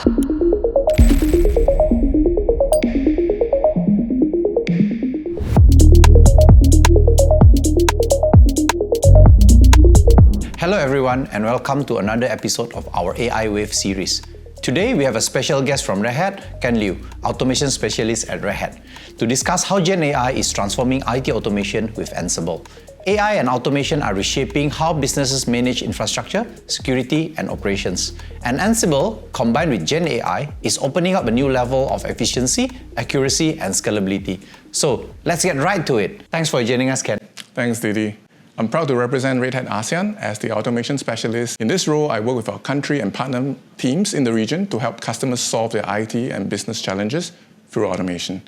Hello everyone and welcome to another episode of our AI Wave series. Today we have a special guest from Red Hat, Kent Leu, Automation Specialist at Red Hat, to discuss how Gen AI is transforming IT automation with Ansible. AI and automation are reshaping how businesses manage infrastructure, security, and operations. And Ansible, combined with Gen AI, is opening up a new level of efficiency, accuracy, and scalability. So let's get right to it. Thanks for joining us, Kent. Thanks, Deddy. I'm proud to represent Red Hat ASEAN as the automation specialist. In this role, I work with our country and partner teams in the region to help customers solve their IT and business challenges through automation.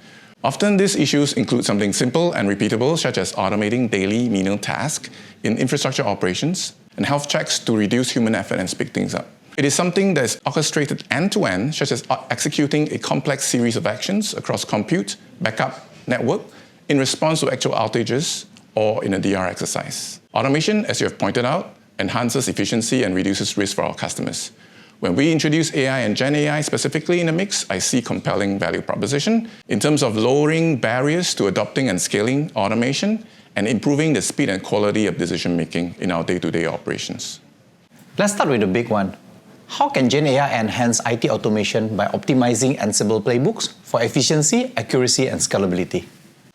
Often, these issues include something simple and repeatable, such as automating daily menial tasks in infrastructure operations and health checks to reduce human effort and speed things up. It is something that is orchestrated end-to-end, such as executing a complex series of actions across compute, backup, network, in response to actual outages, or in a DR exercise. Automation, as you have pointed out, enhances efficiency and reduces risk for our customers. When we introduce AI and Gen AI specifically in the mix, I see compelling value proposition in terms of lowering barriers to adopting and scaling automation and improving the speed and quality of decision-making in our day-to-day operations. Let's start with the big one. How can Gen AI enhance IT automation by optimizing Ansible playbooks for efficiency, accuracy, and scalability?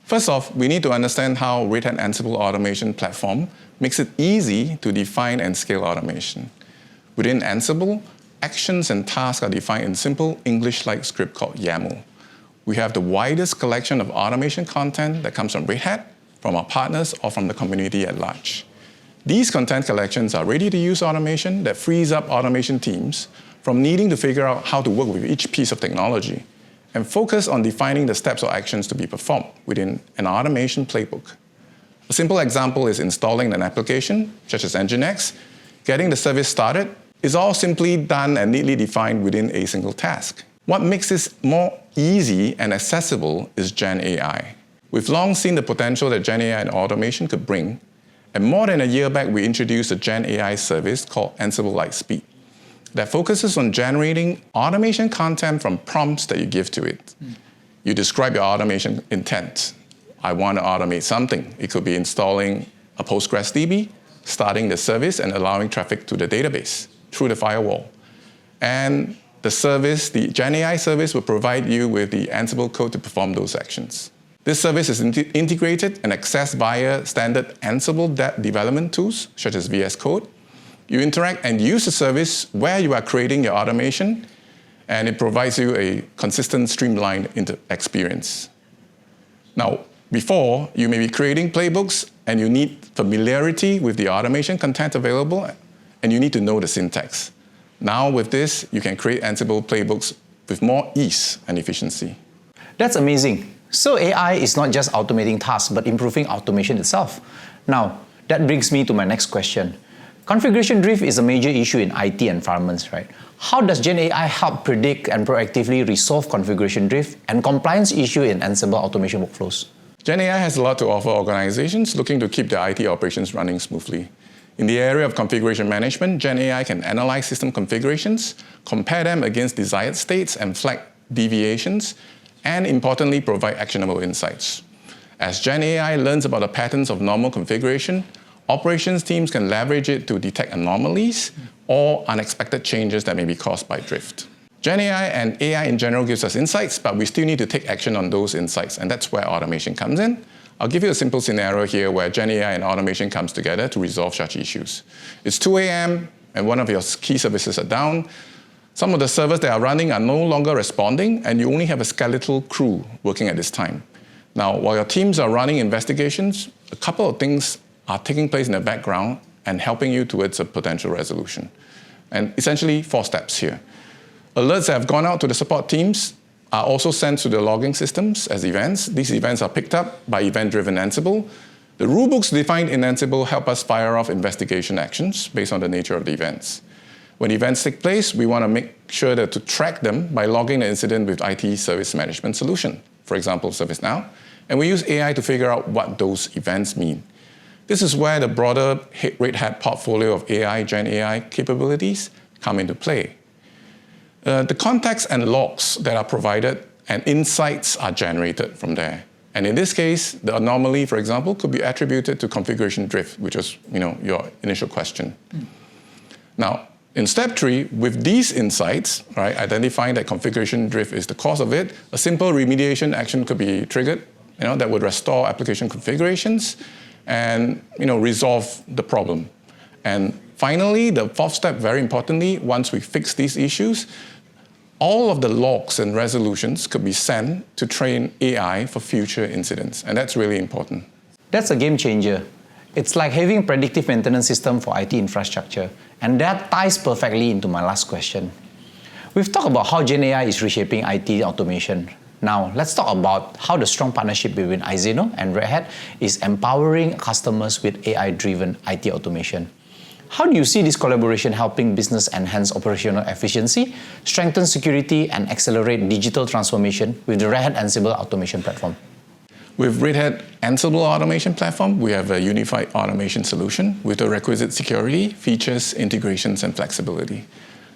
First off, we need to understand how Red Hat Ansible automation platform makes it easy to define and scale automation. Within Ansible, actions and tasks are defined in simple English-like script called YAML. We have the widest collection of automation content that comes from Red Hat, from our partners, or from the community at large. These content collections are ready-to-use automation that frees up automation teams from needing to figure out how to work with each piece of technology and focus on defining the steps or actions to be performed within an automation playbook. A simple example is installing an application, such as Nginx. Getting the service started is all simply done and neatly defined within a single task. What makes this more easy and accessible is Gen AI. We've long seen the potential that Gen AI and automation could bring, and more than a year back, we introduced a Gen AI service called Ansible Lightspeed that focuses on generating automation content from prompts that you give to it. You describe your automation intent. I want to automate something. It could be installing a Postgres DB, starting the service, and allowing traffic to the database through the firewall. And the service, the Gen AI service, will provide you with the Ansible code to perform those actions. This service is integrated and accessed via standard Ansible development tools, such as VS Code. You interact and use the service where you are creating your automation, and it provides you a consistent, streamlined experience. Now, before, you may be creating playbooks, and you need familiarity with the automation content available, and you need to know the syntax. Now, with this, you can create Ansible playbooks with more ease and efficiency. That's amazing. So AI is not just automating tasks, but improving automation itself. Now, that brings me to my next question. Configuration drift is a major issue in IT environments, right? How does Gen AI help predict and proactively resolve configuration drift and compliance issue in Ansible automation workflows? Gen AI has a lot to offer organizations looking to keep their IT operations running smoothly. In the area of configuration management, Gen AI can analyze system configurations, compare them against desired states, and flag deviations, and importantly, provide actionable insights. As Gen AI learns about the patterns of normal configuration, operations teams can leverage it to detect anomalies or unexpected changes that may be caused by drift. Gen AI and AI in general gives us insights, but we still need to take action on those insights, and that's where automation comes in. I'll give you a simple scenario here where Gen AI and automation comes together to resolve such issues. It's 2 a.m. and one of your key services are down. Some of the servers that are running are no longer responding, and you only have a skeletal crew working at this time. Now, while your teams are running investigations, a couple of things are taking place in the background and helping you towards a potential resolution. And essentially, 4 steps here. Alerts that have gone out to the support teams are also sent to the logging systems as events. These events are picked up by event-driven Ansible. The rulebooks defined in Ansible help us fire off investigation actions based on the nature of the events. When events take place, we want to make sure that to track them by logging the incident with IT service management solution, for example, ServiceNow. And we use AI to figure out what those events mean. This is where the broader Red Hat portfolio of AI, Gen AI capabilities come into play. The context and logs that are provided and insights are generated from there. And in this case, the anomaly, for example, could be attributed to configuration drift, which was your initial question. Now, in step 3, with these insights, right, identifying that configuration drift is the cause of it, a simple remediation action could be triggered, that would restore application configurations and resolve the problem. And finally, the 4th step, very importantly, once we fix these issues, all of the logs and resolutions could be sent to train AI for future incidents. And that's really important. That's a game changer. It's like having a predictive maintenance system for IT infrastructure. And that ties perfectly into my last question. We've talked about how Gen AI is reshaping IT automation. Now, let's talk about how the strong partnership between IZeno and Red Hat is empowering customers with AI-driven IT automation. How do you see this collaboration helping business enhance operational efficiency, strengthen security, and accelerate digital transformation with the Red Hat Ansible automation platform? With Red Hat Ansible automation platform, we have a unified automation solution with the requisite security, features, integrations, and flexibility.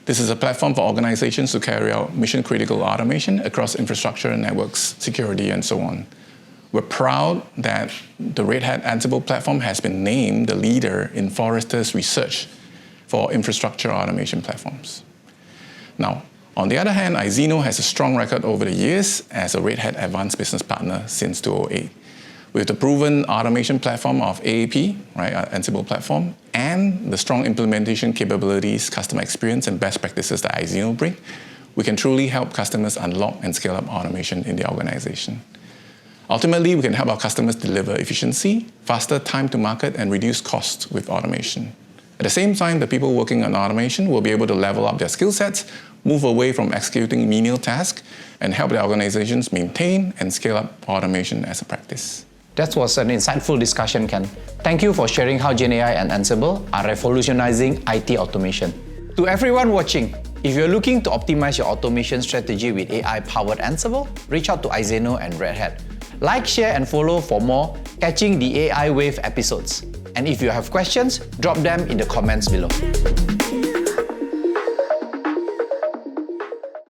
This is a platform for organizations to carry out mission-critical automation across infrastructure, networks, security, and so on. We're proud that the Red Hat Ansible platform has been named the leader in Forrester's research for infrastructure automation platforms. Now, on the other hand, IZeno has a strong record over the years as a Red Hat Advanced Business Partner since 2008. With the proven automation platform of AAP, right, our Ansible platform, and the strong implementation capabilities, customer experience, and best practices that IZeno bring, we can truly help customers unlock and scale up automation in their organization. Ultimately, we can help our customers deliver efficiency, faster time to market, and reduce costs with automation. At the same time, the people working on automation will be able to level up their skill sets, move away from executing menial tasks, and help their organizations maintain and scale up automation as a practice. That was an insightful discussion, Ken. Thank you for sharing how Gen AI and Ansible are revolutionizing IT automation. To everyone watching, if you're looking to optimize your automation strategy with AI-powered Ansible, reach out to IZeno and Red Hat. Like, share, and follow for more Catching the AI Wave episodes. And if you have questions, drop them in the comments below.